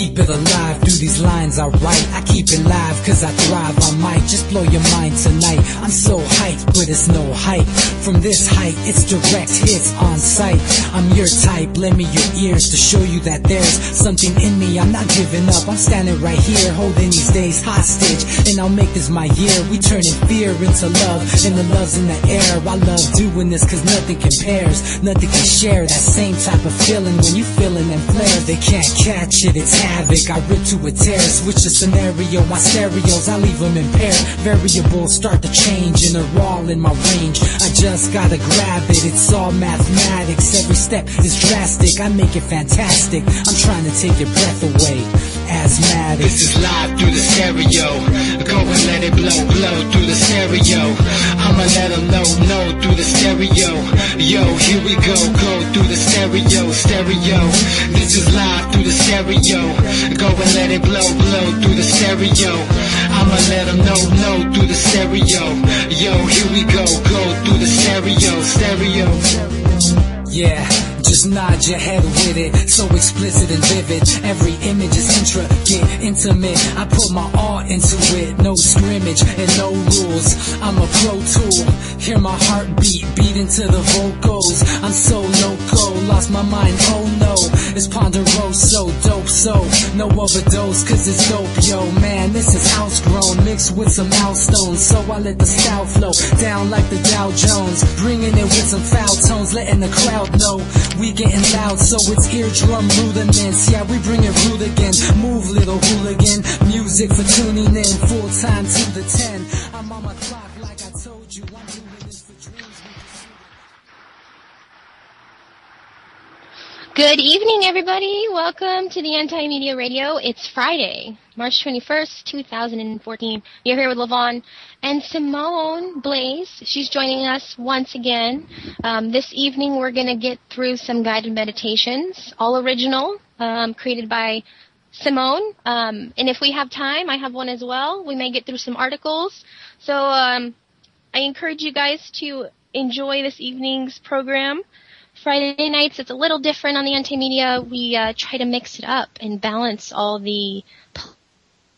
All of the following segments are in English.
keep it alive through these lines I write. I keep it live cause I thrive. I might just blow your mind tonight. I'm so hyped, but it's no hype. From this height, it's direct hits on sight. I'm your type, lend me your ears to show you that there's something in me. I'm not giving up, I'm standing right here, holding these days hostage. And I'll make this my year. We turning fear into love, and the love's in the air. I love doing this cause nothing compares. Nothing can share that same type of feeling when you feeling and flare. They can't catch it, it's havoc. I rip to a tear, switch the scenario. My stereos, I leave them impaired. Variables start to change and they're all in my range. I just gotta grab it, it's all mathematics. Every step is drastic, I make it fantastic. I'm trying to take your breath away. Asthmatic. This is live through the stereo. Go and let it blow, blow through the stereo. I'ma let them know through the stereo. Yo, here we go through the stereo, stereo. This is live through the stereo. Go and let it blow, blow through the stereo. I'ma let them know through the stereo. Yo, here we go through the stereo, stereo. Yeah, just nod your head with it, so explicit and vivid. Every image is intricate, intimate. I put my all into it, no scrimmage and no rules. I'm a pro tool, hear my heartbeat, beat into the vocals. I'm so loco, lost my mind, oh no. It's ponderoso, dope, so no overdose, cause it's dope, yo. Man, this is house grown, mixed with some milestones. So I let the style flow down like the Dow Jones, bringing it with some foul tones, letting the crowd know we getting loud, so it's eardrum rudiments. Yeah, we bring it rude again. Move, little hooligan. Music for tuning in, full time to the 10. I'm on my clock like I told you. I'm doing this for dreams. Good evening, everybody. Welcome to the Anti-Media Radio. It's Friday, March 21st, 2014. You're here with Levon and Simone Blaze. She's joining us once again. This evening, we're going to get through some guided meditations, all original, created by Simone. And if we have time, I have one as well. We may get through some articles. So I encourage you guys to enjoy this evening's program. Friday nights, it's a little different on the Anti-Media. We try to mix it up and balance all the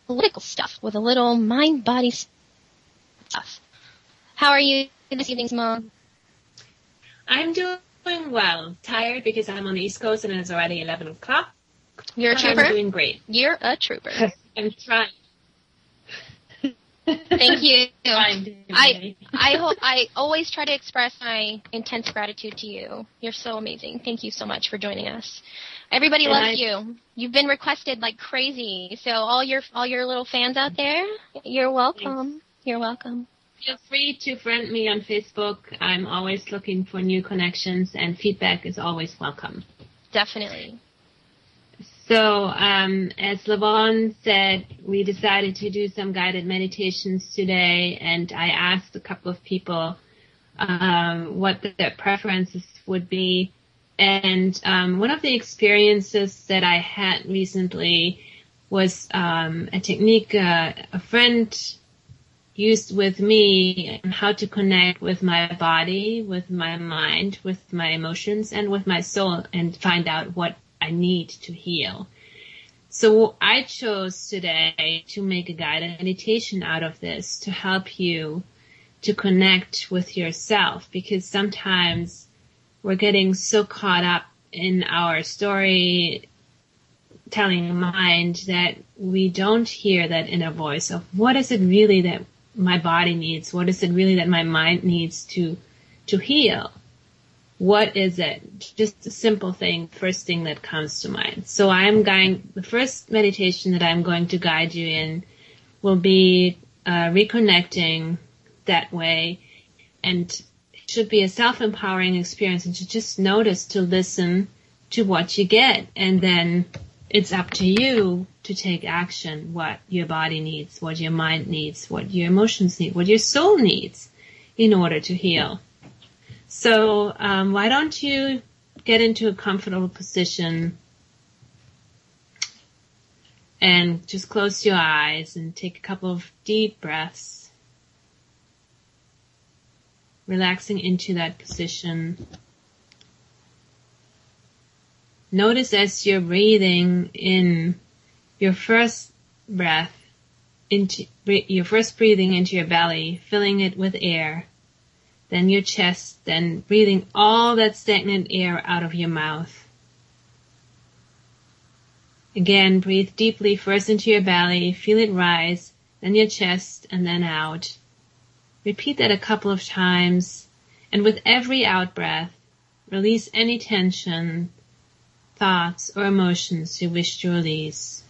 political stuff with a little mind-body stuff. How are you this evening, Simone? I'm doing well. Tired because I'm on the East Coast and it's already 11 o'clock. You're a trooper? I'm doing great. You're a trooper. I'm trying. Thank you. I always try to express my intense gratitude to you. You're so amazing. Thank you so much for joining us. Everybody loves you. You've been requested like crazy. So all your little fans out there, you're welcome. Thanks. You're welcome. Feel free to friend me on Facebook. I'm always looking for new connections, and feedback is always welcome. Definitely. So, as Levon said, we decided to do some guided meditations today, and I asked a couple of people what their preferences would be. And one of the experiences that I had recently was a technique a friend used with me on how to connect with my body, with my mind, with my emotions, and with my soul, and find out what I need to heal. So I chose today to make a guided meditation out of this to help you to connect with yourself, because sometimes we're getting so caught up in our story telling mind that we don't hear that inner voice of what is it really that my body needs? What is it really that my mind needs to heal? What is it? Just a simple thing, first thing that comes to mind. So the first meditation that I'm going to guide you in will be reconnecting that way, and it should be a self-empowering experience, and to just notice, to listen to what you get, and then it's up to you to take action, what your body needs, what your mind needs, what your emotions need, what your soul needs in order to heal. So why don't you get into a comfortable position and just close your eyes and take a couple of deep breaths, relaxing into that position. Notice as you're breathing in your first breathing into your belly, filling it with air, then your chest, then breathing all that stagnant air out of your mouth. Again, breathe deeply first into your belly, feel it rise, then your chest, and then out. Repeat that a couple of times, and with every out-breath, release any tension, thoughts, or emotions you wish to release.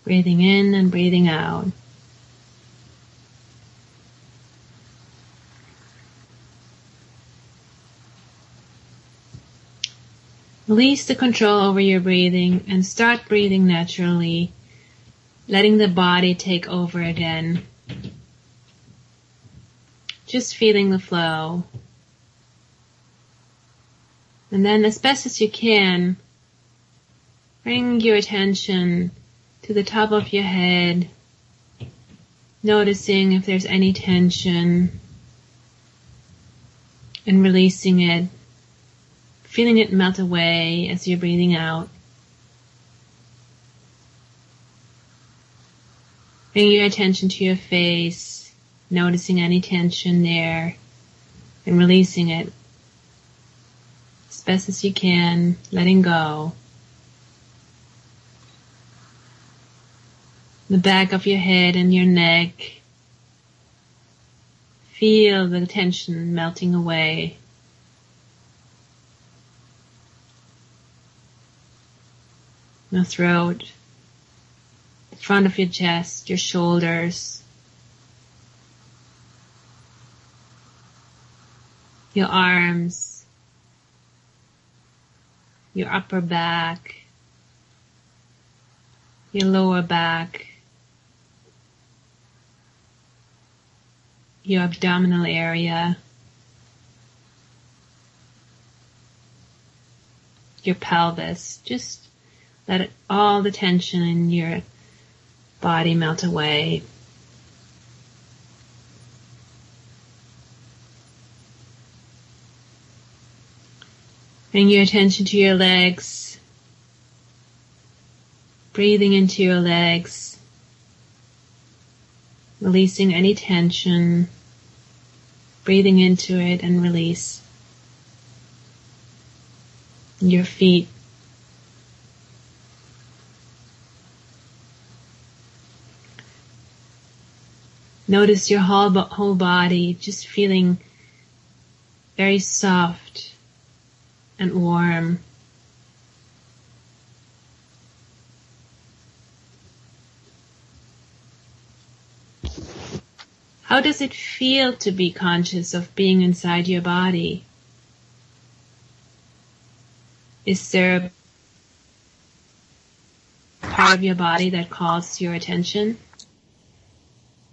Breathing in and breathing out. Release the control over your breathing and start breathing naturally, letting the body take over again. Just feeling the flow. And then, as best as you can, bring your attention to the top of your head, noticing if there's any tension and releasing it, feeling it melt away as you're breathing out. Bring your attention to your face, noticing any tension there and releasing it as best as you can, letting go. The back of your head and your neck. Feel the tension melting away. Your throat, the front of your chest, your shoulders, your arms, your upper back, your lower back, your abdominal area, your pelvis. Just let all the tension in your body melt away. Bring your attention to your legs, breathing into your legs, releasing any tension, breathing into it and release. Your feet. Notice your whole body just feeling very soft and warm. How does it feel to be conscious of being inside your body? Is there a part of your body that calls your attention?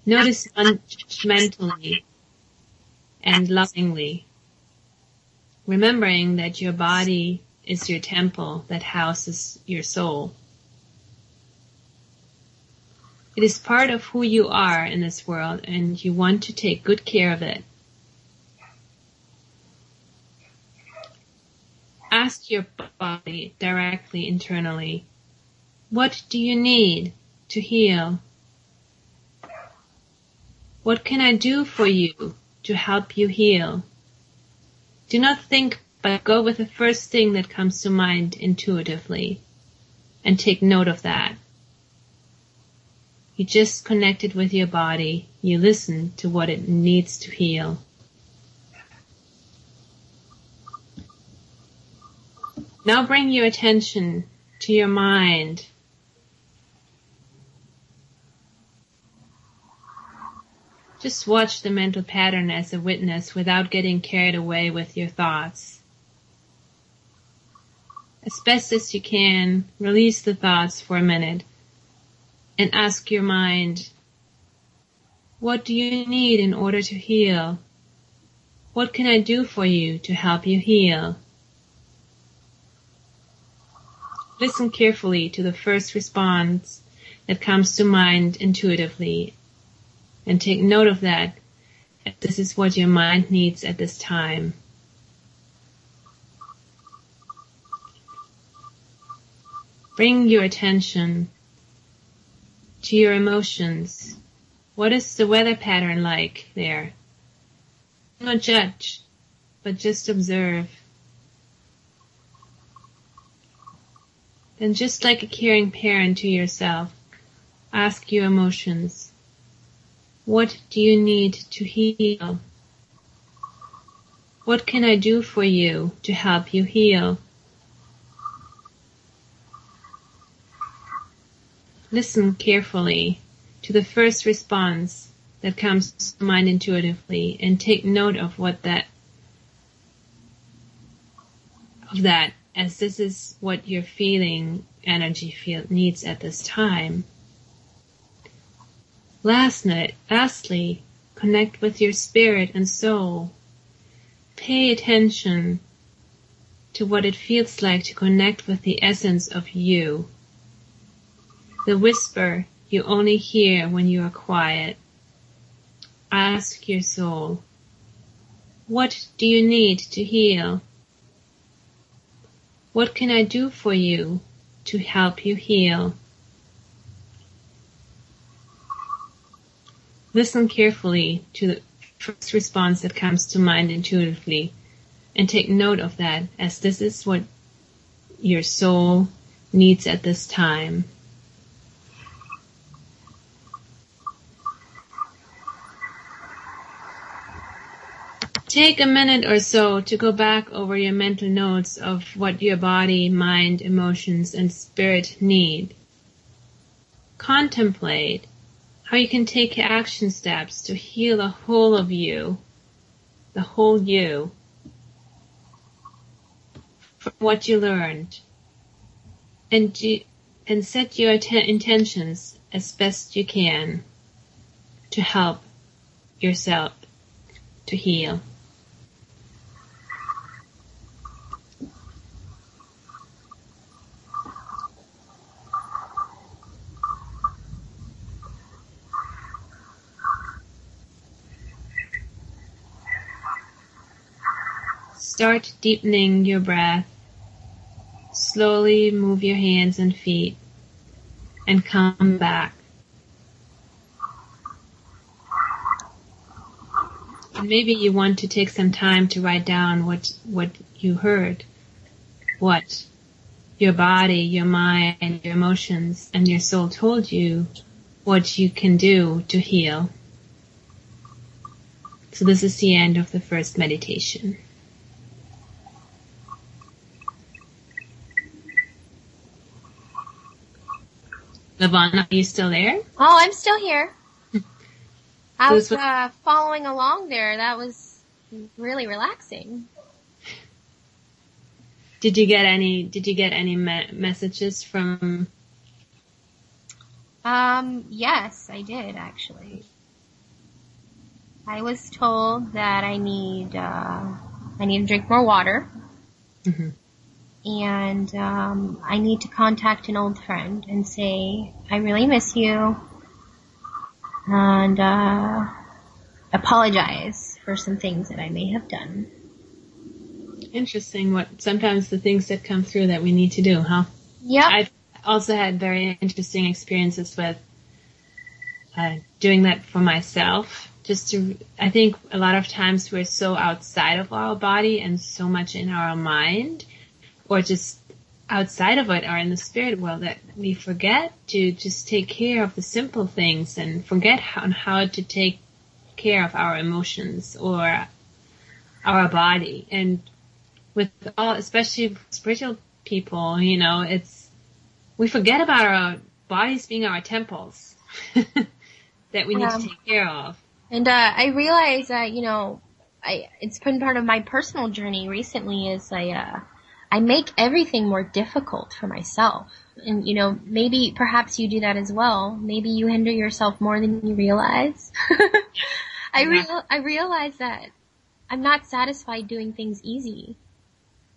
Notice non-judgmentally and lovingly, remembering that your body is your temple that houses your soul. It is part of who you are in this world, and you want to take good care of it. Ask your body directly internally, what do you need to heal? What can I do for you to help you heal? Do not think, but go with the first thing that comes to mind intuitively, and take note of that. You just connected with your body. You listen to what it needs to heal. Now bring your attention to your mind. Just watch the mental pattern as a witness without getting carried away with your thoughts. As best as you can, release the thoughts for a minute and ask your mind, what do you need in order to heal? What can I do for you to help you heal? Listen carefully to the first response that comes to mind intuitively, and take note of that. This is what your mind needs at this time. Bring your attention to your emotions. What is the weather pattern like there? Do not judge, but just observe. Then, just like a caring parent to yourself, ask your emotions, what do you need to heal? What can I do for you to help you heal? Listen carefully to the first response that comes to mind intuitively, and take note of that, as this is what your feeling energy field needs at this time. Lastly, connect with your spirit and soul. Pay attention to what it feels like to connect with the essence of you. The whisper you only hear when you are quiet. Ask your soul, what do you need to heal? What can I do for you to help you heal? Listen carefully to the first response that comes to mind intuitively, and take note of that, as this is what your soul needs at this time. Take a minute or so to go back over your mental notes of what your body, mind, emotions, and spirit need. Contemplate how you can take action steps to heal the whole of you, the whole you, from what you learned, and set your intentions as best you can to help yourself to heal. Start deepening your breath. Slowly move your hands and feet and come back. And maybe you want to take some time to write down what you heard, what your body, your mind, your emotions, and your soul told you what you can do to heal. So this is the end of the first meditation. Levon, are you still there? Oh, I'm still here. I was following along there. That was really relaxing. Did you get any messages from? Yes, I did actually. I was told that I need to drink more water. Mm-hmm. And I need to contact an old friend and say, I really miss you, and apologize for some things that I may have done. Interesting. Sometimes the things that come through that we need to do, huh? Yep. I've also had very interesting experiences with doing that for myself. I think a lot of times we're so outside of our body and so much in our mind, or just outside of it, or in the spirit world, that we forget to just take care of the simple things and forget how to take care of our emotions or our body. And with especially spiritual people, we forget about our bodies being our temples that we need to take care of. And I realize that, it's been part of my personal journey recently is I make everything more difficult for myself. And, maybe perhaps you do that as well. Maybe you hinder yourself more than you realize. I realize that I'm not satisfied doing things easy.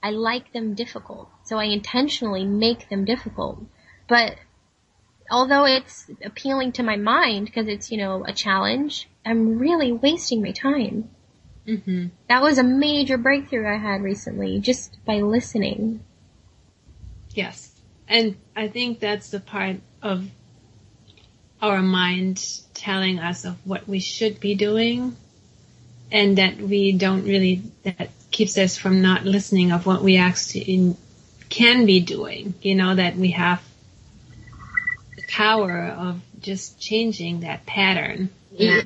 I like them difficult. So I intentionally make them difficult. But although it's appealing to my mind because it's, a challenge, I'm really wasting my time. Mm-hmm. That was a major breakthrough I had recently just by listening. Yes. And I think that's the part of our mind telling us of what we should be doing, and that that keeps us from not listening of what we actually can be doing. That we have the power of just changing that pattern. Yeah.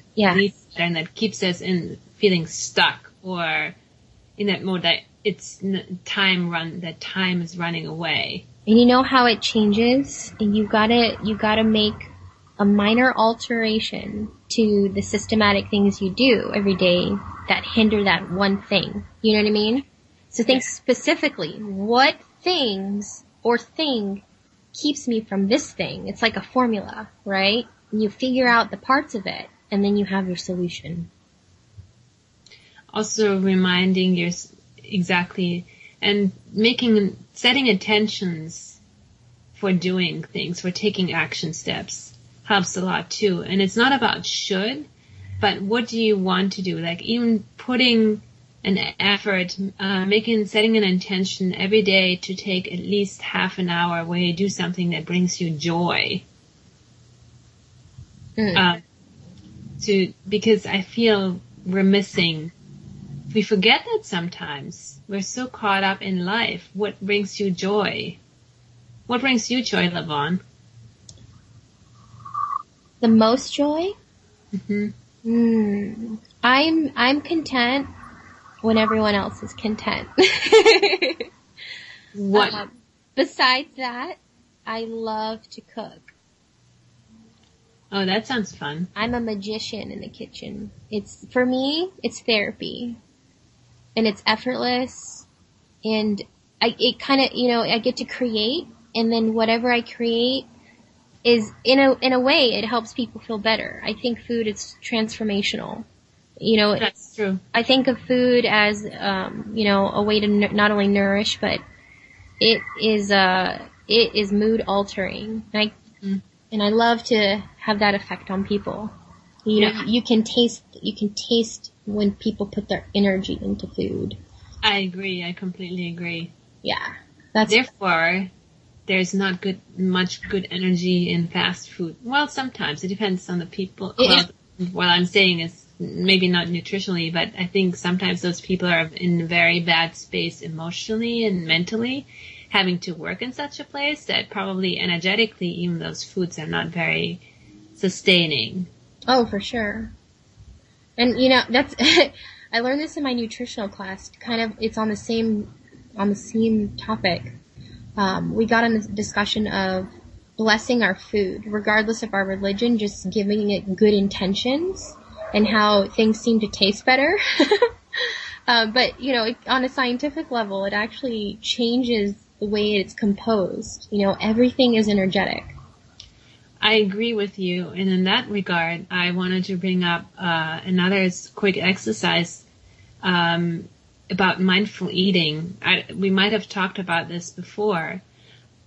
And that keeps us in feeling stuck or in that mode that time is running away. And you know how it changes? And you gotta make a minor alteration to the systematic things you do every day that hinder that one thing. You know what I mean? So think specifically, what things or thing keeps me from this thing? It's like a formula, right? And you figure out the parts of it, and then you have your solution. Also reminding exactly, and setting intentions for doing things, for taking action steps helps a lot too. And it's not about should, but what do you want to do? Like even putting an effort, setting an intention every day to take at least half an hour where you do something that brings you joy. Because I feel we forget that sometimes. We're so caught up in life. What brings you joy? What brings you joy, Lavon? The most joy? Mm-hmm. I'm content when everyone else is content. What? Besides that, I love to cook. Oh, that sounds fun. I'm a magician in the kitchen. For me, it's therapy. And it's effortless. And I get to create, and then whatever I create is, in a way, it helps people feel better. I think food is transformational. That's true. I think of food as, a way to not only nourish, but it is mood altering. And I love to have that effect on people. You can taste when people put their energy into food. I agree. I completely agree. Yeah. Therefore, there's not much good energy in fast food. Well, sometimes. It depends on the people. What I'm saying is maybe not nutritionally, but I think sometimes those people are in a very bad space emotionally and mentally, having to work in such a place that probably energetically even those foods are not very sustaining. Oh, for sure. And that's I learned this in my nutritional class. It's on the same topic. We got in this discussion of blessing our food, regardless of our religion, just giving it good intentions and how things seem to taste better. But on a scientific level, it actually changes the way it's composed. Everything is energetic. I agree with you. And in that regard, I wanted to bring up another quick exercise about mindful eating. We might have talked about this before,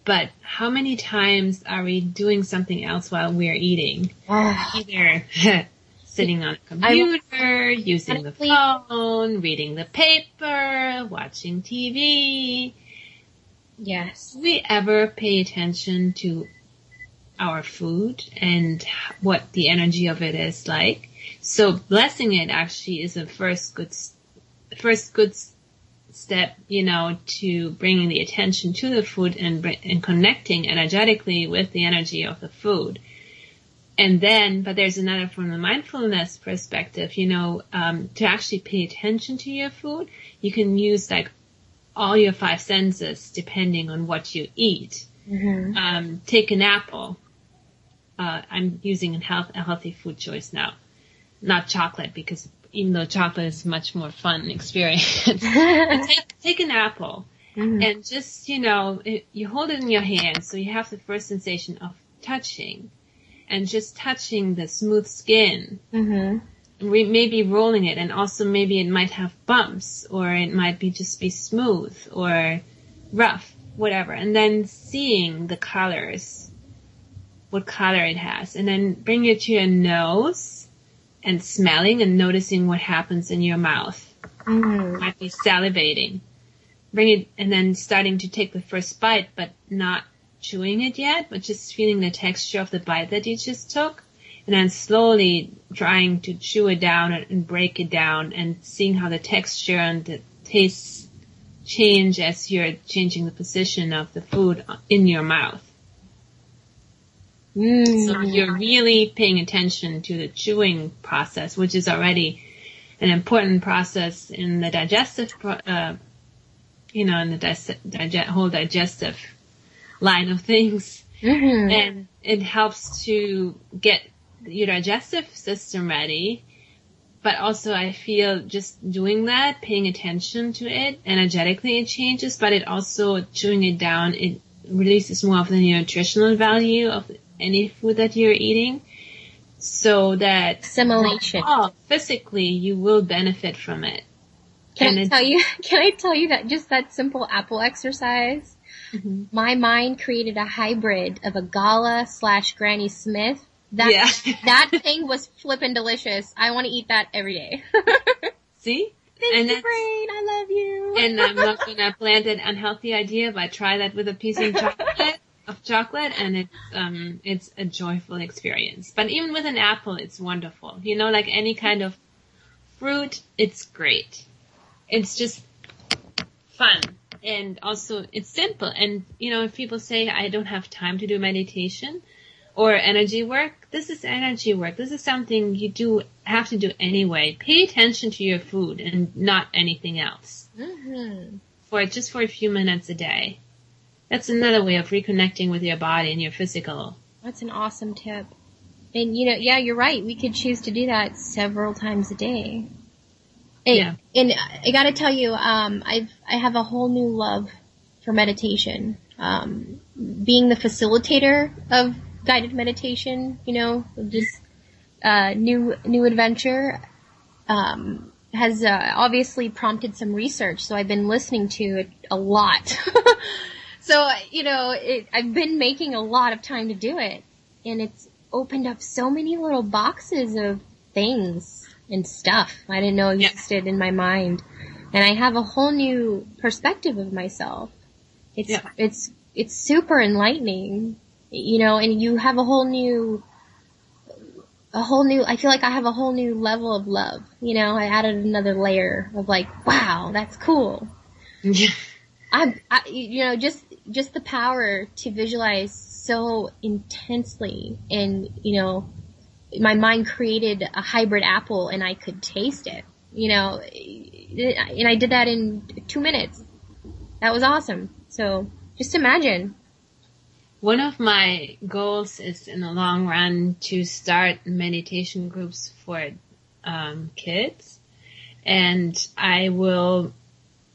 but how many times are we doing something else while we're eating? Either sitting on a computer, using the phone, reading the paper, watching TV. Yes. Do we ever pay attention to our food and what the energy of it is like? So blessing it actually is a first good step, to bringing the attention to the food and connecting energetically with the energy of the food. And then, but there's another from the mindfulness perspective, to actually pay attention to your food, you can use like all your 5 senses depending on what you eat. Mm-hmm. Take an apple. I'm using a healthy food choice now, not chocolate, because even though chocolate is a much more fun experience. take an apple, and just, you hold it in your hand, so you have the first sensation of touching, and just touching the smooth skin. Mm-hmm. Maybe rolling it, and also maybe it might have bumps, or it might just be smooth or rough. whatever, and then seeing the colors, what color it has, and then bring it to your nose and smelling and noticing what happens in your mouth. Might be salivating. Bring it, and then starting to take the first bite, but not chewing it yet, but just feeling the texture of the bite that you just took, and then slowly trying to chew it down and break it down, and seeing how the texture and the taste change as you're changing the position of the food in your mouth. So you're really paying attention to the chewing process, which is already an important process in the digestive, in the whole digestive line of things. And it helps to get your digestive system ready. But also I feel just doing that, paying attention to it, energetically it changes, but it also, chewing it down, it releases more of the nutritional value of any food that you're eating, so that assimilation. Physically you will benefit from it. Can I tell you that just that simple apple exercise, my mind created a hybrid of a Gala / Granny Smith. That thing was flippin' delicious. I want to eat that every day. See? Thank you, brain. I love you. And I'm not going to plant an unhealthy idea, but try that with a piece of chocolate, and it's a joyful experience. But even with an apple, it's wonderful. You know, like any kind of fruit, it's great. It's just fun. And also, it's simple. And, you know, if people say, I don't have time to do meditation or energy work, this is energy work. This is something you have to do anyway. Pay attention to your food and not anything else. For a few minutes a day. That's another way of reconnecting with your body and your physical. That's an awesome tip. And, you know, yeah, you're right. We could choose to do that several times a day. And I gotta tell you, I have a whole new love for meditation. Being the facilitator of guided meditation, you know, this, new adventure, has, obviously prompted some research. So I've been listening to it a lot. So, you know, I've been making a lot of time to do it, and it's opened up so many little boxes of things and stuff I didn't know existed in my mind. And I have a whole new perspective of myself. It's super enlightening, you know, and you have I feel like I have a whole new level of love, you know. I added another layer of like, wow, that's cool. You know, just the power to visualize so intensely, and, you know, my mind created a hybrid apple and I could taste it, you know, and I did that in 2 minutes. That was awesome. So just imagine. One of my goals is in the long run to start meditation groups for kids, and I will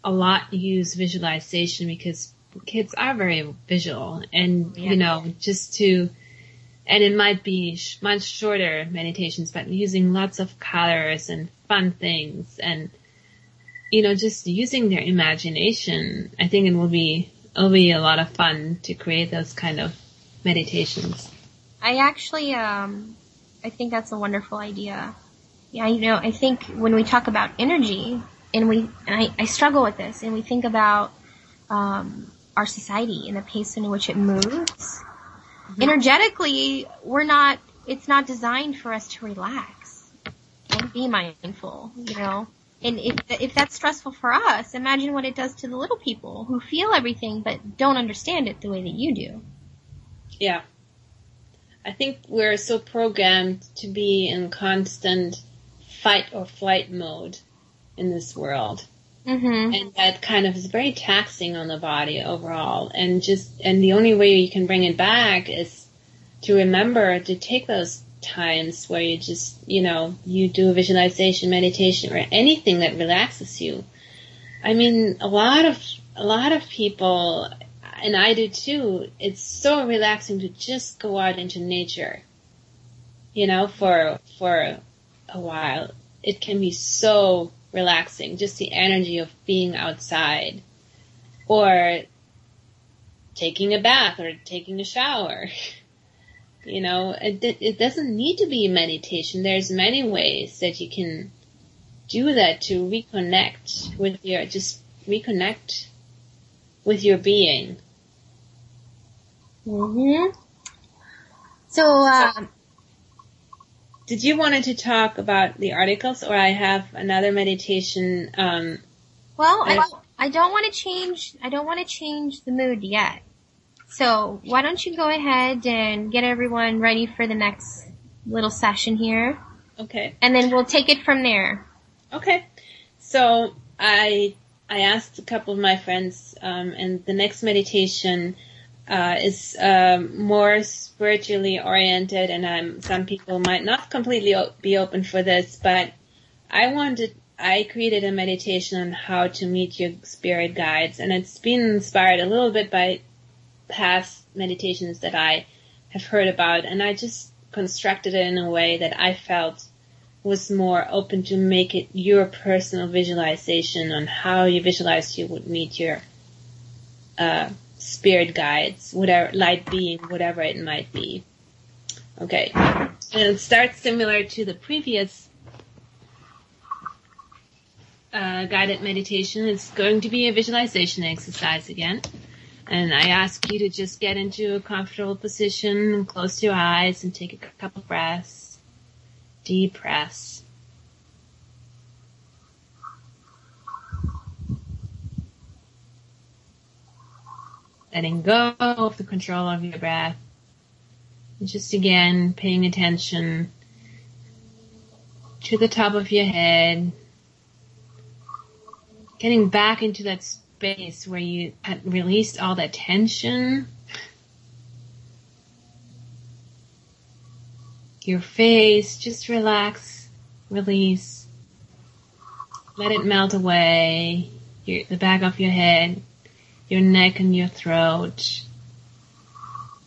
a lot use visualization because kids are very visual, and you know, and it might be much shorter meditations, but using lots of colors and fun things, and you know, just using their imagination. I think it'll be a lot of fun to create those kind of meditations. I actually, I think that's a wonderful idea. Yeah, you know, I think when we talk about energy, and I struggle with this, and we think about our society and the pace in which it moves. Energetically, it's not designed for us to relax and be mindful, you know. And if that's stressful for us, imagine what it does to the little people who feel everything but don't understand it the way that you do. Yeah. I think we're so programmed to be in constant fight or flight mode in this world. And that kind of is very taxing on the body overall. And the only way you can bring it back is to remember to take those times where you just, you know, you do a visualization, meditation, or anything that relaxes you. I mean, a lot of people, and I do too, it's so relaxing to just go out into nature, you know, for a while. It can be so relaxing, just the energy of being outside. Or taking a bath or taking a shower. You know, it doesn't need to be meditation. There's many ways that you can do that to reconnect with your being. Mm-hmm. So, did you wanted to talk about the articles, or I have another meditation? Well, I don't want to change. I don't want to change the mood yet. So why don't you go ahead and get everyone ready for the next little session here? Okay. And then we'll take it from there. Okay. So I asked a couple of my friends, and the next meditation is more spiritually oriented, and some people might not completely be open for this, but I created a meditation on how to meet your spirit guides, and it's been inspired a little bit by past meditations that I have heard about, and I just constructed it in a way that I felt was more open to make it your personal visualization on how you visualize you would meet your spirit guides, whatever, light being, whatever it might be. Okay. And it starts similar to the previous guided meditation. It's going to be a visualization exercise again. And I ask you to just get into a comfortable position and close your eyes and take a couple breaths. Deep breaths. Letting go of the control of your breath. And just again, paying attention to the top of your head. Getting back into that space where you had released all that tension. Your face, just relax, release. Let it melt away. The back of your head, your neck and your throat,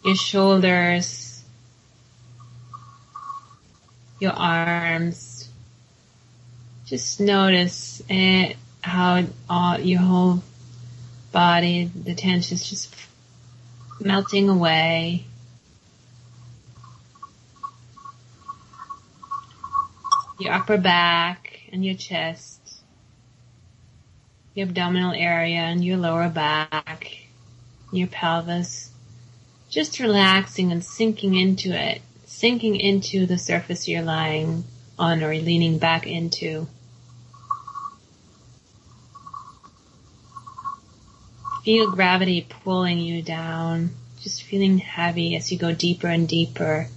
your shoulders, your arms. Just notice how your whole body, the tension is just melting away. Your upper back and your chest, your abdominal area and your lower back, your pelvis, just relaxing and sinking into it, sinking into the surface you're lying on or leaning back into. Feel gravity pulling you down, just feeling heavy as you go deeper and deeper.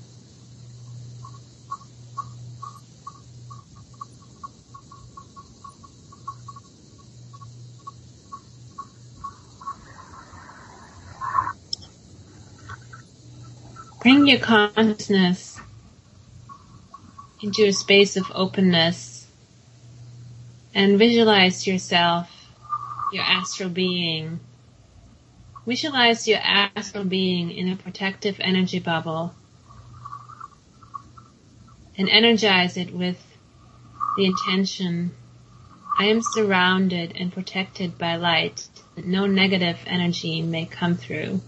Bring your consciousness into a space of openness and visualize yourself, your astral being. Visualize your astral being in a protective energy bubble and energize it with the intention, I am surrounded and protected by light. No negative energy may come through.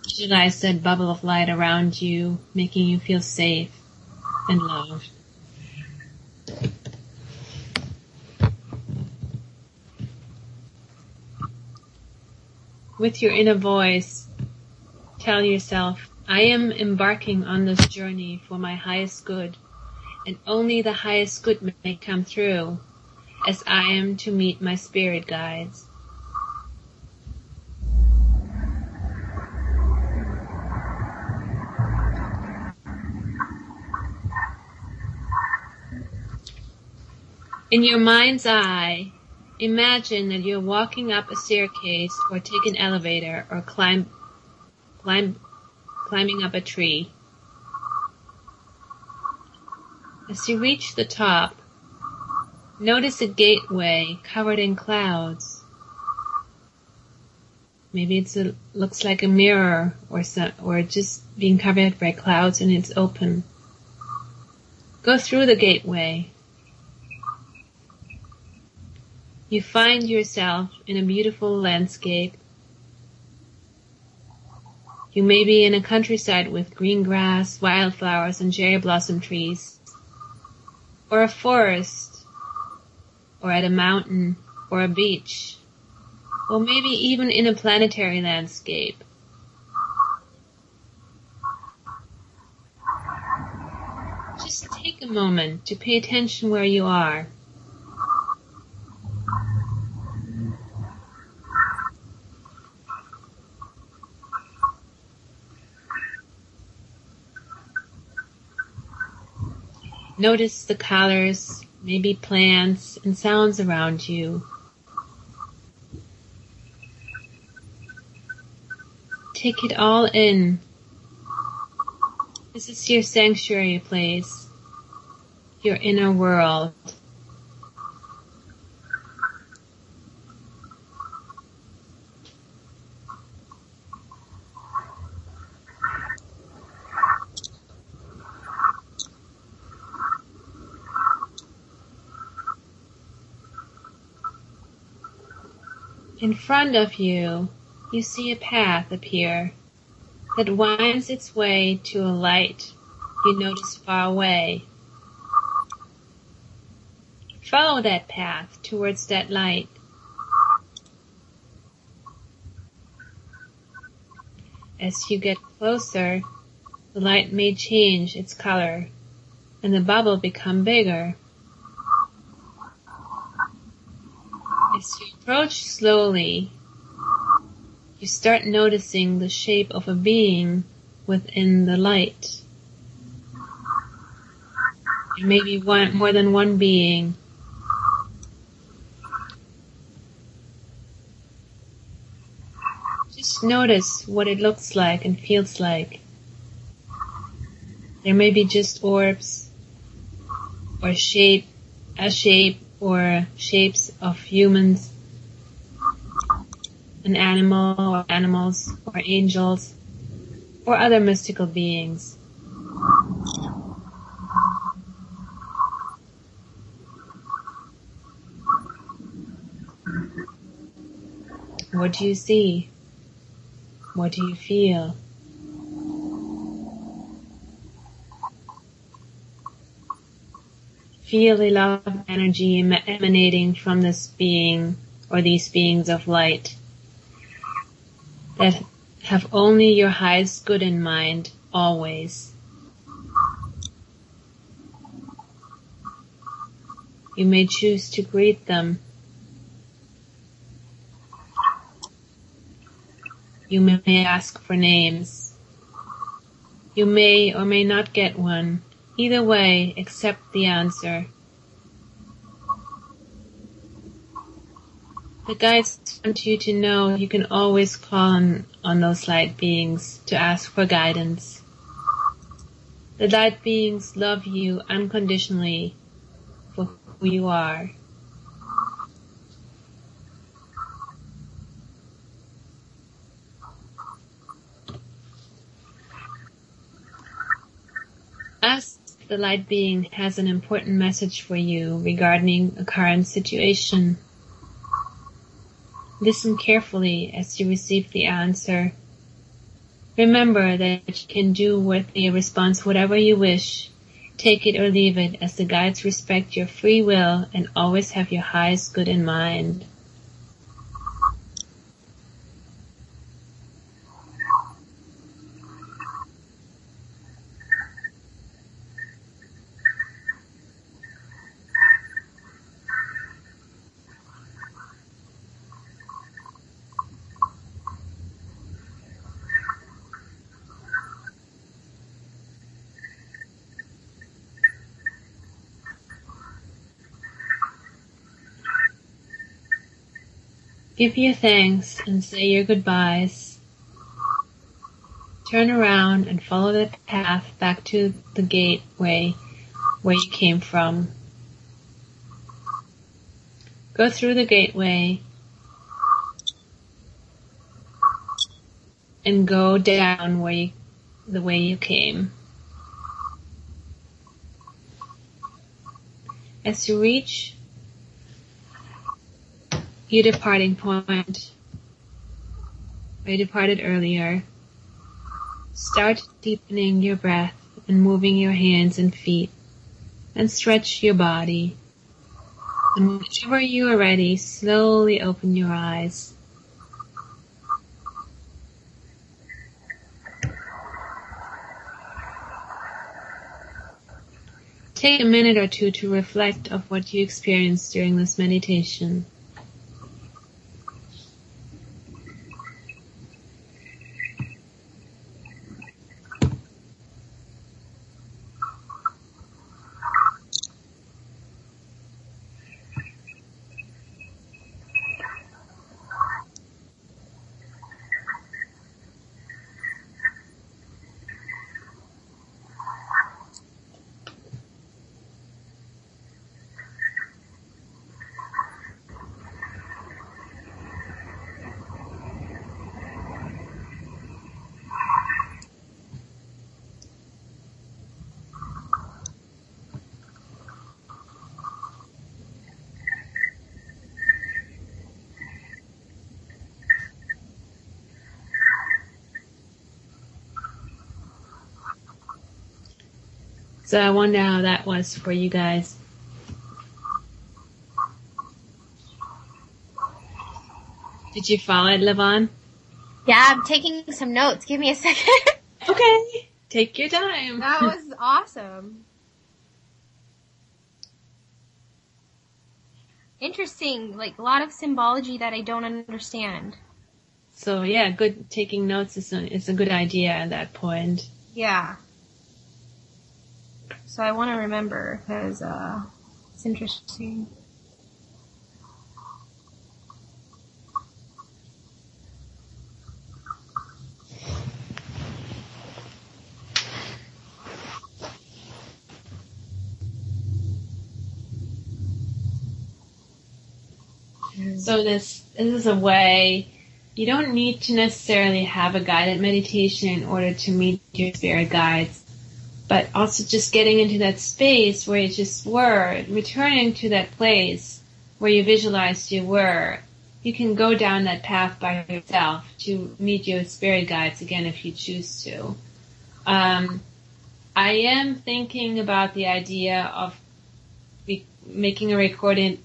Visualize that bubble of light around you, making you feel safe and loved. With your inner voice, tell yourself, I am embarking on this journey for my highest good, and only the highest good may come through, as I am to meet my spirit guides. In your mind's eye, imagine that you're walking up a staircase or take an elevator or climbing up a tree. As you reach the top, notice a gateway covered in clouds. Maybe it looks like a mirror or just being covered by clouds and it's open. Go through the gateway. You find yourself in a beautiful landscape. You may be in a countryside with green grass, wildflowers, and cherry blossom trees, or a forest, or at a mountain, or a beach, or maybe even in a planetary landscape. Just take a moment to pay attention where you are. Notice the colors, maybe plants and sounds around you. Take it all in. This is your sanctuary place, your inner world. In front of you, you see a path appear that winds its way to a light you notice far away. Follow that path towards that light. As you get closer, the light may change its color and the bubble become bigger. As you approach slowly, you start noticing the shape of a being within the light. There may be more than one being. Just notice what it looks like and feels like. There may be just orbs, or a shape, or shapes of humans, an animal, or animals, or angels, or other mystical beings. What do you see? What do you feel? Feel the love energy emanating from this being or these beings of light that have only your highest good in mind always. You may choose to greet them. You may ask for names. You may or may not get one. Either way, accept the answer. The guides want you to know you can always call on those light beings to ask for guidance. The light beings love you unconditionally for who you are. Ask the light being has an important message for you regarding a current situation. Listen carefully as you receive the answer. Remember that you can do with the response whatever you wish. Take it or leave it, as the guides respect your free will and always have your highest good in mind. Give your thanks and say your goodbyes. Turn around and follow the path back to the gateway where you came from. Go through the gateway and go down the way you came. as you reach your departing point, where you departed earlier, start deepening your breath and moving your hands and feet, and stretch your body. And whenever you are ready, slowly open your eyes. Take a minute or two to reflect of what you experienced during this meditation. So I wonder how that was for you guys. Did you follow it, Levon? Yeah, I'm taking some notes. Give me a second. Okay. Take your time. That was awesome. Interesting, like a lot of symbology that I don't understand. So yeah, good. Taking notes is a good idea at that point. Yeah. So I want to remember because it's interesting. So this is a way, you don't need to necessarily have a guided meditation in order to meet your spirit guides, but also just getting into that space where you just were, returning to that place where you visualized you were. You can go down that path by yourself to meet your spirit guides again if you choose to. I am thinking about the idea of making a recording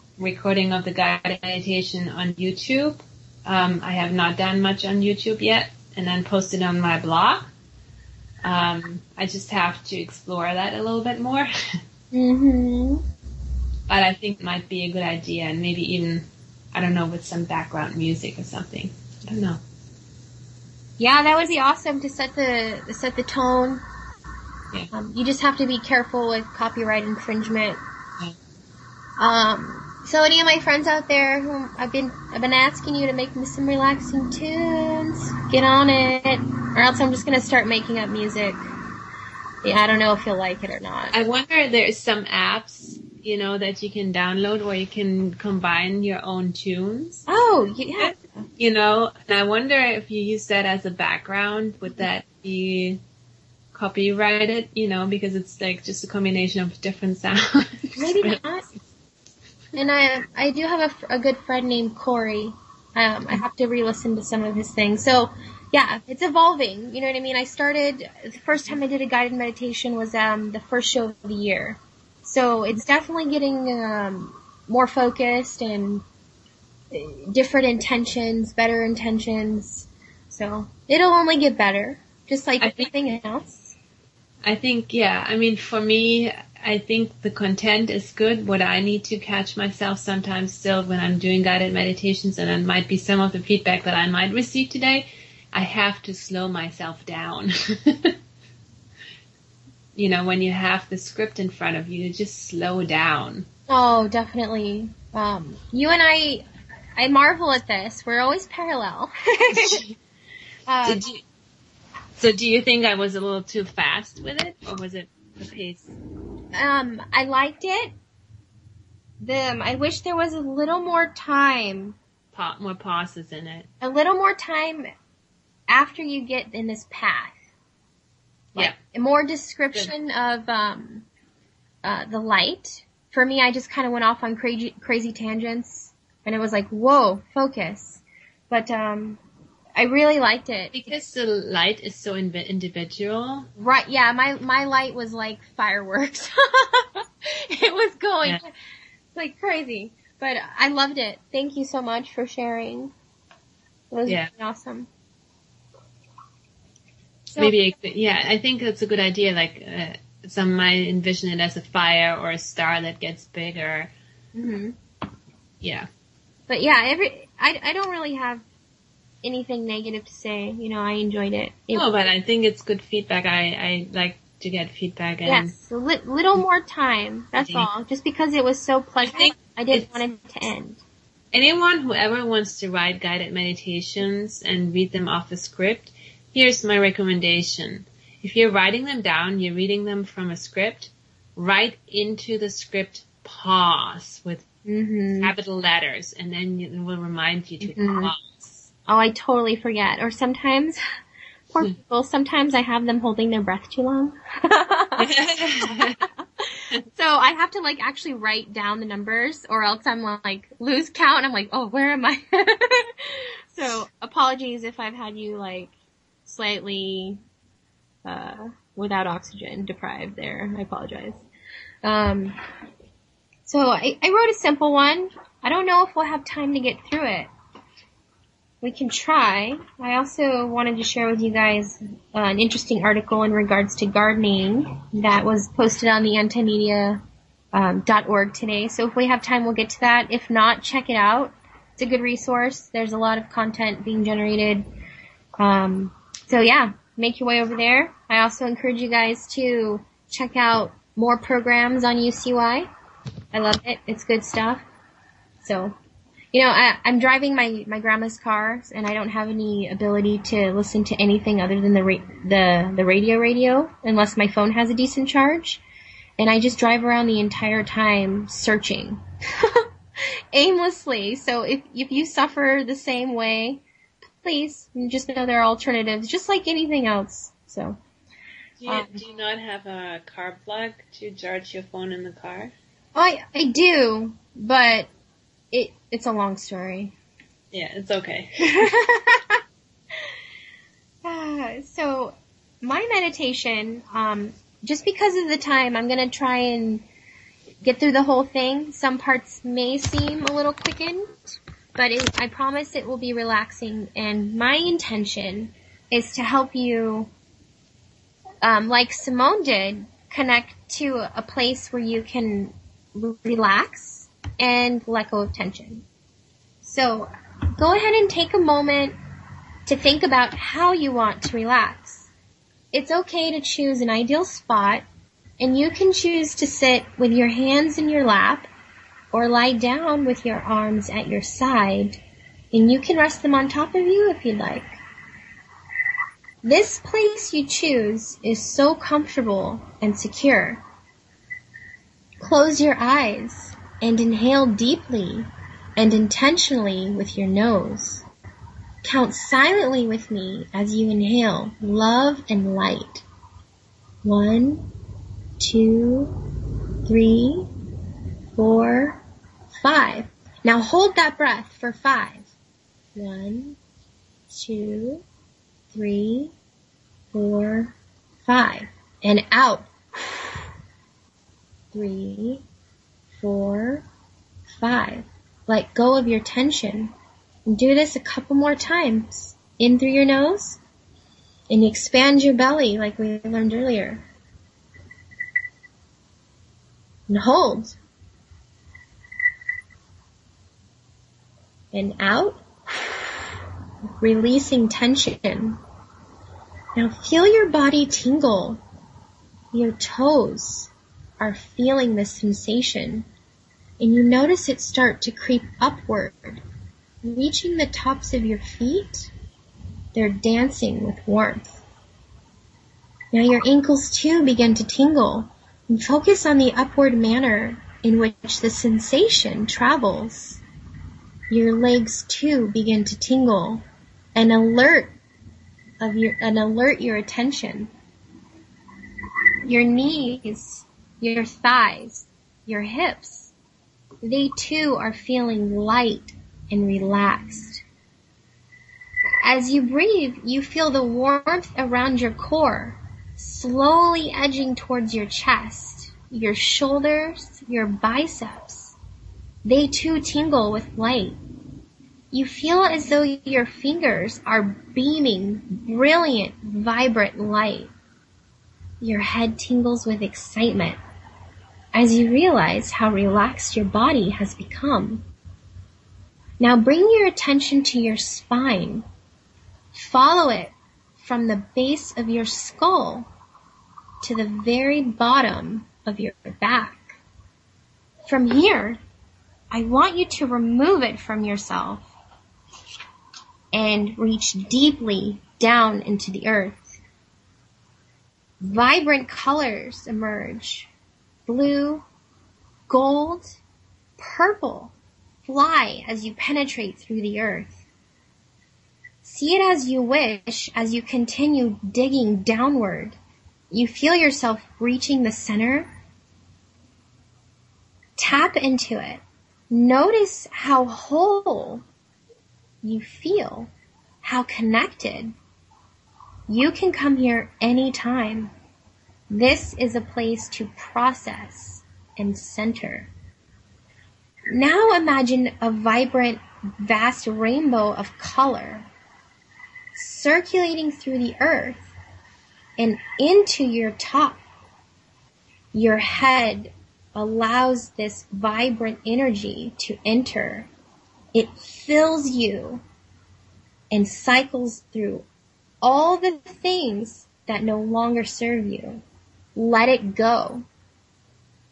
of the guided meditation on YouTube. I have not done much on YouTube yet, and then post it on my blog. I just have to explore that a little bit more. Mm-hmm. But I think it might be a good idea, and maybe even, I don't know, with some background music or something. I don't know. Yeah, that would be awesome to set the tone. Yeah. You just have to be careful with copyright infringement. Yeah. So any of my friends out there who I've been asking you to make me some relaxing tunes, get on it, or else I'm just gonna start making up music. Yeah, I don't know if you'll like it or not. I wonder if there's some apps, that you can download where you can combine your own tunes. Oh, yeah. And I wonder if you use that as a background, would that be copyrighted, because it's like just a combination of different sounds. Maybe not. And I do have a good friend named Corey. I have to re-listen to some of his things. So, yeah, it's evolving. You know what I mean? The first time I did a guided meditation was the first show of the year. So it's definitely getting more focused and different intentions, better intentions. So it'll only get better, just like everything else. I think, yeah. I mean, for me, I think the content is good. What I need to catch myself sometimes still when I'm doing guided meditations, and it might be some of the feedback that I might receive today, I have to slow myself down. When you have the script in front of you, just slow down. Oh, definitely. You and I marvel at this. We're always parallel. So do you think I was a little too fast with it, or was it the pace? I liked it. I wish there was a little more time. More pauses in it. A little more time after you get in this path. Like, yeah. More description of the light for me, I just kind of went off on crazy tangents, and it was like, whoa, focus. But I really liked it. Because the light is so individual. Right, yeah, my light was like fireworks. It was going like crazy. But I loved it. Thank you so much for sharing. It was really awesome. So, maybe, I think that's a good idea. Like, some might envision it as a fire or a star that gets bigger. Mm-hmm. Yeah. But yeah, I don't really have anything negative to say. You know, I enjoyed it. No, but I think it's good feedback. I like to get feedback. And yes, a little more time. That's all. Just because it was so pleasant, I didn't want it to end. Anyone who ever wants to write guided meditations and read them off a script, here's my recommendation. If you're writing them down, you're reading them from a script, write into the script pause with capital letters, and then it will remind you to pause. Oh, I totally forget. Or sometimes, poor people, sometimes I have them holding their breath too long. So I have to like actually write down the numbers, or else I'm like lose count and I'm like, oh, where am I? So apologies if I've had you like slightly without oxygen deprived there. I apologize. So I wrote a simple one. I don't know if we'll have time to get through it. We can try. I also wanted to share with you guys an interesting article in regards to gardening that was posted on the antimedia.org today. So if we have time, we'll get to that. If not, check it out. It's a good resource. There's a lot of content being generated. So yeah, make your way over there. I also encourage you guys to check out more programs on UCY. I love it. It's good stuff. So, you know, I'm driving my grandma's car, and I don't have any ability to listen to anything other than the radio, unless my phone has a decent charge. And I just drive around the entire time searching. Aimlessly. So if you suffer the same way, please just know there are alternatives, just like anything else. So. Do you not have a car plug to charge your phone in the car? I do, but it's a long story. Yeah, it's okay. So my meditation, just because of the time, I'm going to try and get through the whole thing. Some parts may seem a little quickened, but I promise it will be relaxing. And my intention is to help you, like Simone did, connect to a place where you can relax and let go of tension. So go ahead and take a moment to think about how you want to relax. It's okay to choose an ideal spot, and you can choose to sit with your hands in your lap or lie down with your arms at your side, and you can rest them on top of you if you'd like. This place you choose is so comfortable and secure. Close your eyes and inhale deeply and intentionally with your nose. Count silently with me as you inhale love and light. 1, 2, 3, 4, 5. Now hold that breath for 5. 1, 2, 3, 4, 5. And out. 3, 4, 5. Let go of your tension. And do this a couple more times. In through your nose. And expand your belly like we learned earlier. And hold. And out. Releasing tension. Now feel your body tingle. Your toes are feeling this sensation. And you notice it start to creep upward, reaching the tops of your feet. They're dancing with warmth. Now your ankles too begin to tingle, and focus on the upward manner in which the sensation travels. Your legs too begin to tingle and alert your attention. Your knees, your thighs, your hips. They too are feeling light and relaxed. As you breathe, you feel the warmth around your core, slowly edging towards your chest, your shoulders, your biceps. They too tingle with light. You feel as though your fingers are beaming brilliant, vibrant light. Your head tingles with excitement as you realize how relaxed your body has become. Now bring your attention to your spine. Follow it from the base of your skull to the very bottom of your back. From here, I want you to remove it from yourself and reach deeply down into the earth. Vibrant colors emerge. Blue, gold, purple fly as you penetrate through the earth. See it as you wish as you continue digging downward. You feel yourself reaching the center. Tap into it. Notice how whole you feel, how connected. You can come here anytime. This is a place to process and center. Now imagine a vibrant, vast rainbow of color circulating through the earth and into your top. Your head allows this vibrant energy to enter. It fills you and cycles through all the things that no longer serve you. Let it go.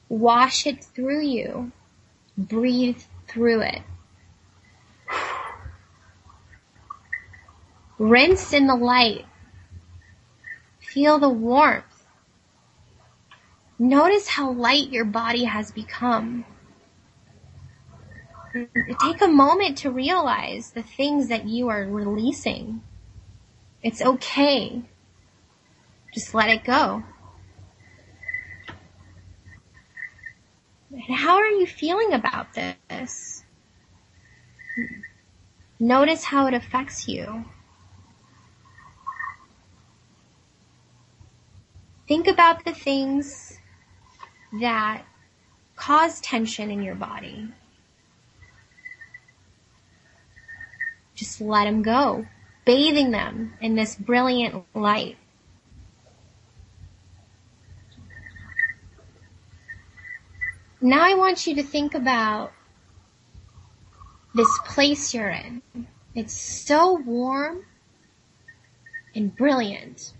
Wash it through you. Breathe through it. Rinse in the light. Feel the warmth. Notice how light your body has become. Take a moment to realize the things that you are releasing. It's okay. Just let it go. And how are you feeling about this? Notice how it affects you. Think about the things that cause tension in your body. Just let them go, bathing them in this brilliant light. Now I want you to think about this place you're in. It's so warm and brilliant.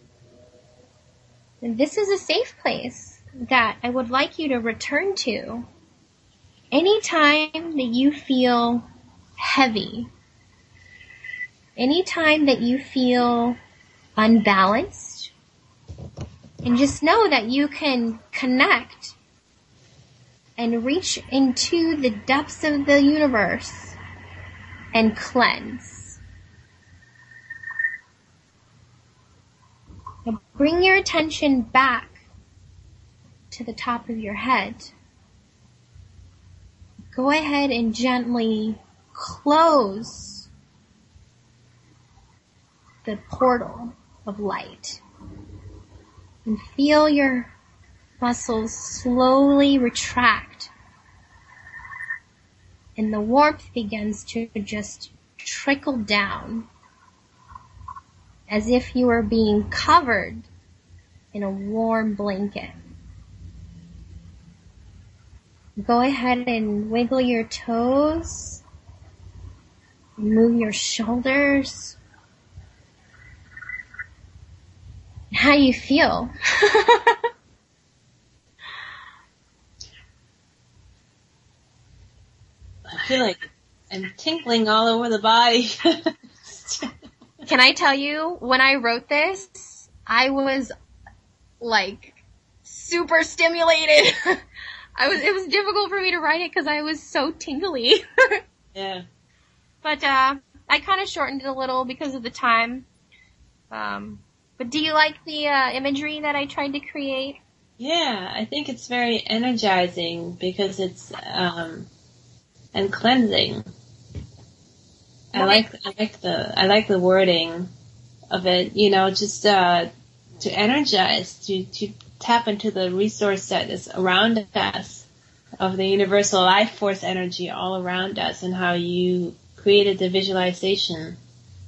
And this is a safe place that I would like you to return to anytime that you feel heavy, anytime that you feel unbalanced, and just know that you can connect and reach into the depths of the universe and cleanse. Now bring your attention back to the top of your head. Go ahead and gently close the portal of light and feel your muscles slowly retract, and the warmth begins to just trickle down as if you were being covered in a warm blanket. Go ahead and wiggle your toes, move your shoulders. How do you feel? I feel like I'm tingling all over the body. Can I tell you, when I wrote this, I was like super stimulated. It was difficult for me to write it because I was so tingly. Yeah. But I kind of shortened it a little because of the time. But do you like the imagery that I tried to create? Yeah, I think it's very energizing because it's and cleansing. I like the wording of it. You know, just to energize, to tap into the resource that is around us, of the universal life force energy all around us, and how you created the visualization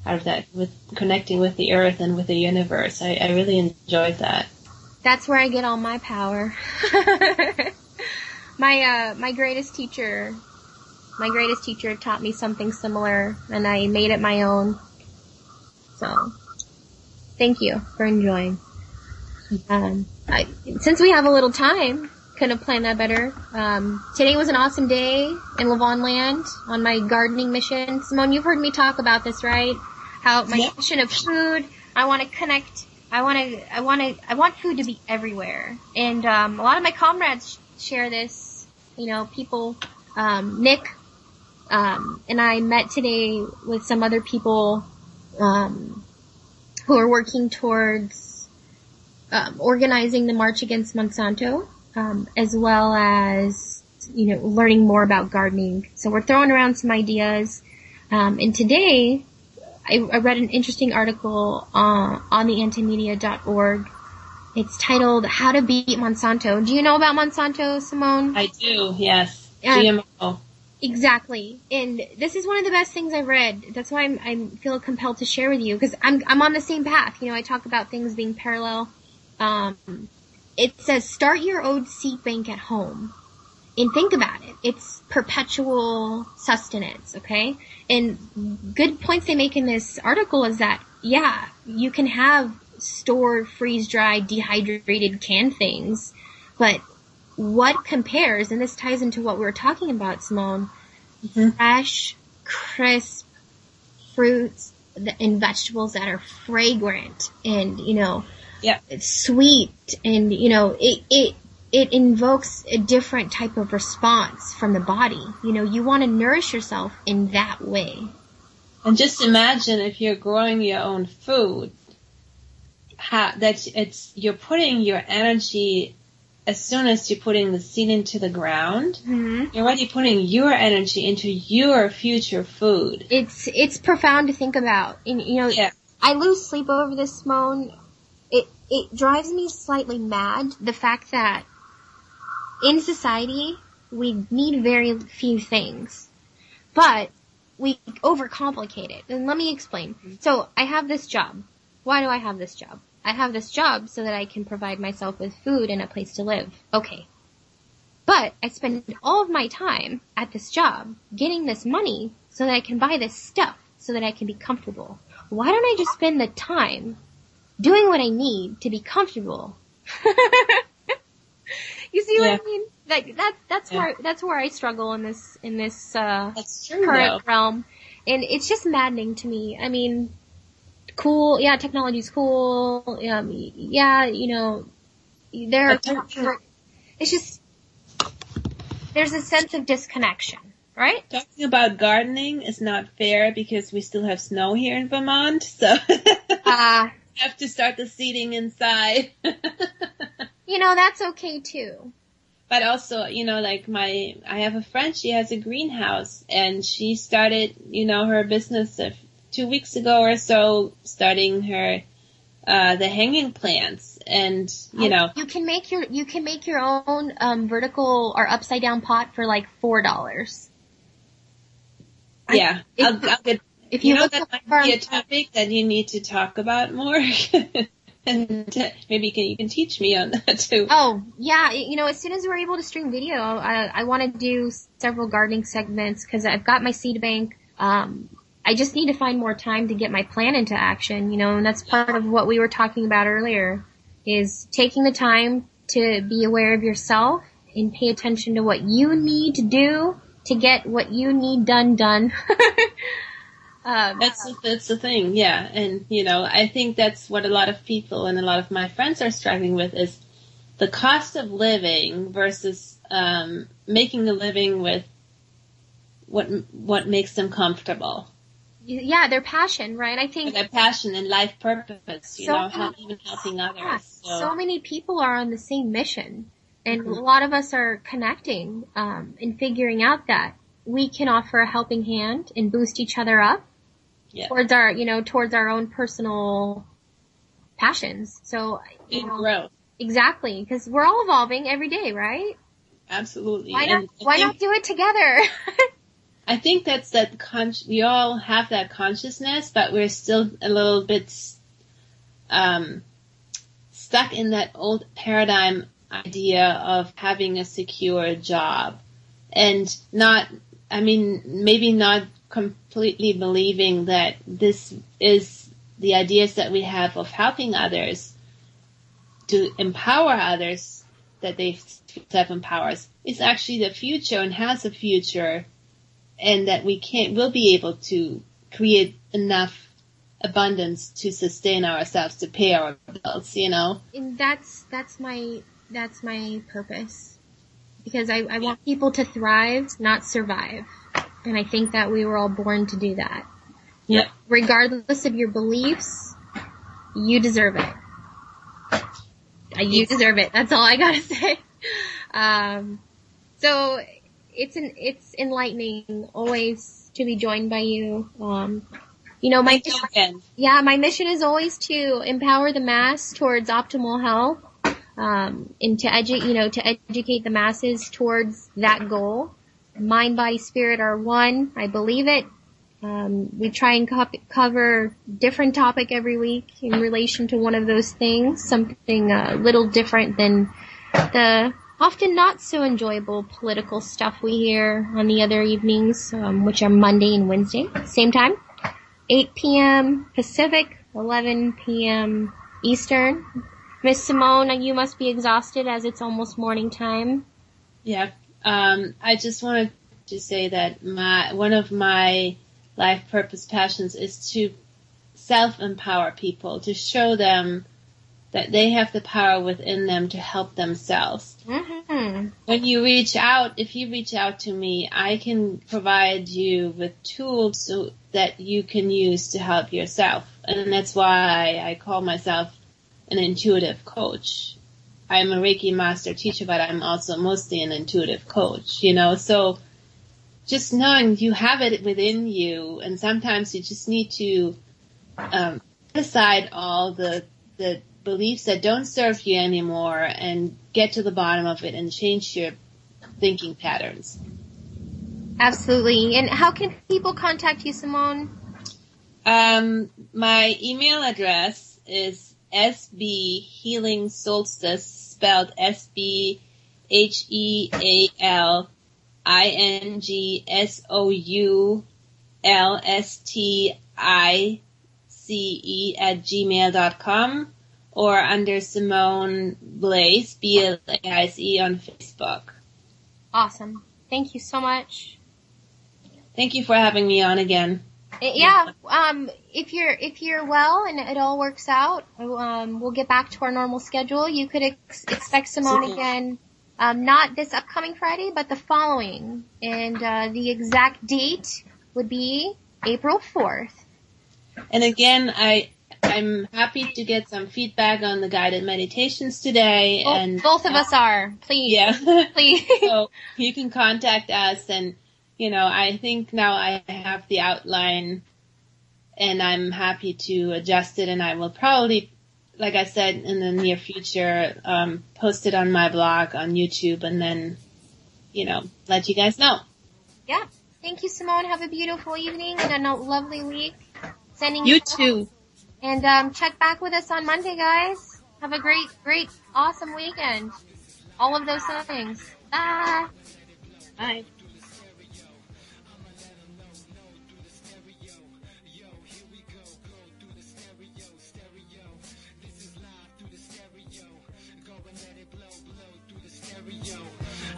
out of that, with connecting with the earth and with the universe. I really enjoyed that. That's where I get all my power. My greatest teacher taught me something similar, and I made it my own. So, thank you for enjoying. Since we have a little time, couldn't have planned that better. Today was an awesome day in Levon Land on my gardening mission. Simone, you've heard me talk about this, right? How my mission of food, I want to connect. I want food to be everywhere. And a lot of my comrades share this. You know, people, Nick, and I met today with some other people who are working towards organizing the March Against Monsanto, as well as, you know, learning more about gardening. So we're throwing around some ideas. And today, I read an interesting article on the antimedia.org. It's titled "How to Beat Monsanto." Do you know about Monsanto, Simone? I do, yes. GMO. Exactly. And this is one of the best things I've read. That's why I feel compelled to share with you, because I'm on the same path. You know, I talk about things being parallel. It says, start your own seed bank at home. And think about it. It's perpetual sustenance, okay? And good points they make in this article is that, yeah, you can have stored, freeze-dried, dehydrated, canned things, but what compares, and this ties into what we were talking about, Simone, fresh, crisp fruits and vegetables that are fragrant and, you know, it's sweet, and, you know, it invokes a different type of response from the body. You know, you want to nourish yourself in that way. And just imagine if you're growing your own food, you're putting your energy, as soon as you're putting the seed into the ground, you're already putting your energy into your future food. It's profound to think about. And, you know, I lose sleep over this, Simone. It drives me slightly mad, the fact that in society, we need very few things, but we overcomplicate it. And let me explain. So I have this job. Why do I have this job? I have this job so that I can provide myself with food and a place to live. Okay. But I spend all of my time at this job getting this money so that I can buy this stuff so that I can be comfortable. Why don't I just spend the time doing what I need to be comfortable? You see what I mean? Like that's where I struggle in this that's true, current realm, and it's just maddening to me. I mean, cool, yeah, technology's cool, yeah, you know, it's just there's a sense of disconnection, right? Talking about gardening is not fair because we still have snow here in Vermont, so we have to start the seeding inside. You know, that's okay too. But also, you know, like I have a friend, she has a greenhouse, and she started, you know, her business 2 weeks ago or so, starting her, the hanging plants, and, you know. You can make your own, vertical or upside down pot for like $4. Yeah. I'll get, if you know, that might be a topic that you need to talk about more. And maybe you can teach me on that too. Oh, yeah. You know, as soon as we're able to stream video, I want to do several gardening segments because I've got my seed bank. I just need to find more time to get my plan into action, you know, and that's part of what we were talking about earlier, is taking the time to be aware of yourself and pay attention to what you need to do to get what you need done. That's the thing, yeah. And, you know, I think that's what a lot of people and a lot of my friends are struggling with, is the cost of living versus making a living with what makes them comfortable. their passion, right? I think their passion and life purpose, helping others. Yeah, so many people are on the same mission, and a lot of us are connecting and figuring out that we can offer a helping hand and boost each other up towards our own personal passions. So growth. Exactly, because we're all evolving every day, right? Absolutely. Why not do it together? I think that's we all have that consciousness, but we're still a little bit stuck in that old paradigm idea of having a secure job, and maybe not completely believing that this is the ideas that we have of helping others to empower others, that they self-empowers, is actually the future and has a future, and that we'll be able to create enough abundance to sustain ourselves, to pay our bills, And that's my purpose. Because I want people to thrive, not survive. And I think that we were all born to do that. Yeah. Regardless of your beliefs, you deserve it. You deserve it. That's all I gotta say. So it's enlightening always to be joined by you. My mission is always to empower the mass towards optimal health, and to educate the masses towards that goal. Mind, body, spirit are one. I believe it. We try and cover different topic every week in relation to one of those things, something a little different than the often not so enjoyable political stuff we hear on the other evenings, which are Monday and Wednesday. Same time, 8 p.m. Pacific, 11 p.m. Eastern. Miss Simone, you must be exhausted as it's almost morning time. Yeah. I just wanted to say that one of my life purpose passions is to self-empower people, to show them that they have the power within them to help themselves. Mm-hmm. When you reach out, if you reach out to me, I can provide you with tools so that you can use to help yourself. And that's why I call myself an intuitive coach. I'm a Reiki master teacher, but I'm also mostly an intuitive coach, so just knowing you have it within you, and sometimes you just need to put aside all the beliefs that don't serve you anymore and get to the bottom of it and change your thinking patterns. Absolutely. And how can people contact you, Simone? My email address is sbhealingsolstice, spelled SBHEALINGSOULSTICE or under Simone Blaize, Blaize on Facebook. Awesome. Thank you so much. Thank you for having me on again. Yeah. If you're well and it all works out, we'll get back to our normal schedule. You could expect Simone again, not this upcoming Friday, but the following. And the exact date would be April 4th. And again, I'm happy to get some feedback on the guided meditations today. And both of us are. Please. Yeah. Please. So you can contact us, and I think now I have the outline, and I'm happy to adjust it, and I will probably, like I said, in the near future, post it on my blog on YouTube, and then, let you guys know. Yeah. Thank you, Simone. Have a beautiful evening and a lovely week. Sending you too. And check back with us on Monday, guys. Have a great, awesome weekend. All of those things. Bye. Bye.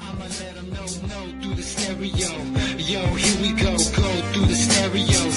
I'ma let them know through the stereo. Yo, here we go through the stereo.